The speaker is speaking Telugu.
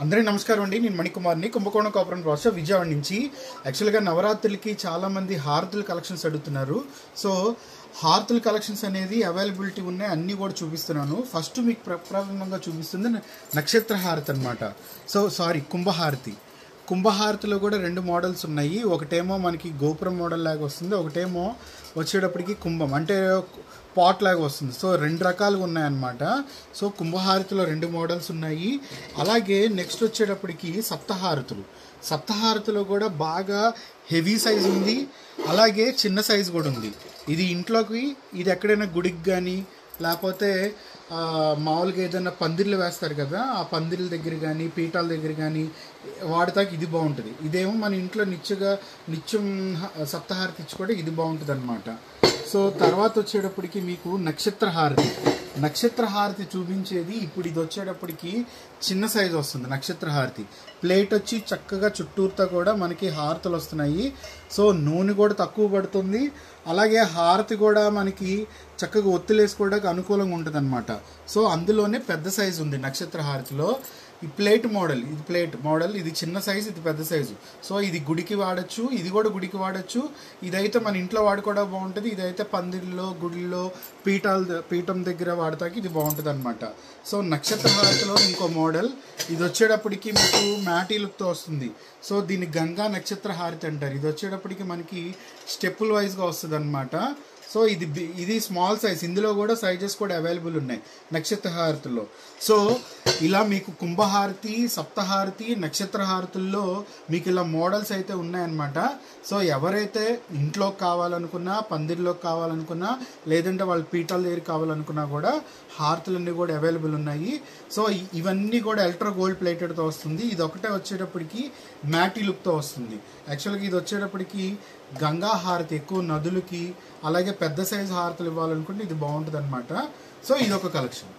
అందరికీ నమస్కారం అండి. నేను మణికుమార్ని, కుంభకోణం కాపురం రాష్ట్ర విజయవాడ నుంచి. యాక్చువల్గా నవరాత్రులకి చాలామంది హారతుల కలెక్షన్స్ అడుగుతున్నారు. సో హారతుల కలెక్షన్స్ అనేది అవైలబిలిటీ ఉన్నాయి, అన్నీ కూడా చూపిస్తున్నాను. ఫస్ట్ మీకు ప్రప్రథమంగా చూపిస్తుంది నక్షత్ర హారతి అనమాట. కుంభహారతి. కుంభహారతిలో కూడా రెండు మోడల్స్ ఉన్నాయి. ఒకటేమో మనకి గోపురం మోడల్ లాగా వస్తుంది, ఒకటేమో వచ్చేటప్పటికి కుంభం అంటే పాట్ లాగా వస్తుంది. సో రెండు రకాలుగా ఉన్నాయన్నమాట. సో కుంభహారతిలో రెండు మోడల్స్ ఉన్నాయి. అలాగే నెక్స్ట్ వచ్చేటప్పటికి సప్తహారతిలో కూడా బాగా హెవీ సైజ్ ఉంది, అలాగే చిన్న సైజు కూడా ఉంది. ఇది ఇంట్లోకి, ఇది ఎక్కడైనా గుడికి కానీ లేకపోతే మామూలుగా ఏదైనా పందిర్లు వేస్తారు కదా, ఆ పందిర్ల దగ్గర కానీ పీఠాల దగ్గర కానీ వాడతాకి ఇది బాగుంటుంది. ఇదేమో మన ఇంట్లో నిత్యం సప్తహారతి ఇచ్చుకోవడం ఇది బాగుంటుంది అనమాట. సో తర్వాత వచ్చేటప్పటికి మీకు నక్షత్ర హారతి చూపించేది ఇప్పుడు. ఇది వచ్చేటప్పటికి చిన్న సైజు వస్తుంది నక్షత్ర హారతి. ప్లేట్ వచ్చి చక్కగా చుట్టూరుతా కూడా మనకి హారతులు వస్తున్నాయి. సో నూనె కూడా తక్కువ పడుతుంది, అలాగే హారతి కూడా మనకి చక్కగా ఒత్తులేసుకోవడానికి అనుకూలంగా ఉంటుంది అనమాట. సో అందులోనే పెద్ద సైజు ఉంది నక్షత్ర హారతిలో. ఈ ప్లేట్ మోడల్ ఇది చిన్న సైజు, ఇది పెద్ద సైజు. సో ఇది గుడికి వాడచ్చు, ఇది కూడా గుడికి వాడచ్చు. ఇదైతే మన ఇంట్లో వాడుకోవడం బాగుంటుంది, ఇదైతే పందిర్లో గుడిలో పీఠం దగ్గర వాడతాకి ఇది బాగుంటుంది అనమాట. సో నక్షత్ర హారతిలో ఇంకో మోడల్, ఇది వచ్చేటప్పటికి మీకు మ్యాటీ లుక్తో వస్తుంది. సో దీన్ని గంగా నక్షత్ర హారతి అంటారు. ఇది వచ్చేటప్పటికి మనకి స్టెప్పుల వైజ్గా వస్తుంది అనమాట. సో ఇది స్మాల్ సైజ్, ఇందులో కూడా సైజెస్ కూడా అవైలబుల్ ఉన్నాయి నక్షత్ర హారతుల్లో. సో ఇలా మీకు కుంభహారతి, సప్తహారతి, నక్షత్ర హారతుల్లో మీకు ఇలా మోడల్స్ అయితే ఉన్నాయన్నమాట. సో ఎవరైతే ఇంట్లోకి కావాలనుకున్నా, పందిర్లోకి కావాలనుకున్నా, లేదంటే వాళ్ళ పీఠాల దగ్గర కావాలనుకున్నా కూడా హారతులన్నీ కూడా అవైలబుల్ ఉన్నాయి. సో ఇవన్నీ కూడా ఎలక్ట్రో గోల్డ్ ప్లేటెడ్తో వస్తుంది. ఇది ఒకటే వచ్చేటప్పటికి మ్యాటీ లుక్తో వస్తుంది. యాక్చువల్గా ఇది వచ్చేటప్పటికి గంగా హారతి, ఎక్కువ నదులకి అలాగే పెద్ద సైజు హారతులు ఇవ్వాలనుకుంటే ఇది బాగుంటుంది అనమాట. సో ఇది ఒక కలెక్షన్.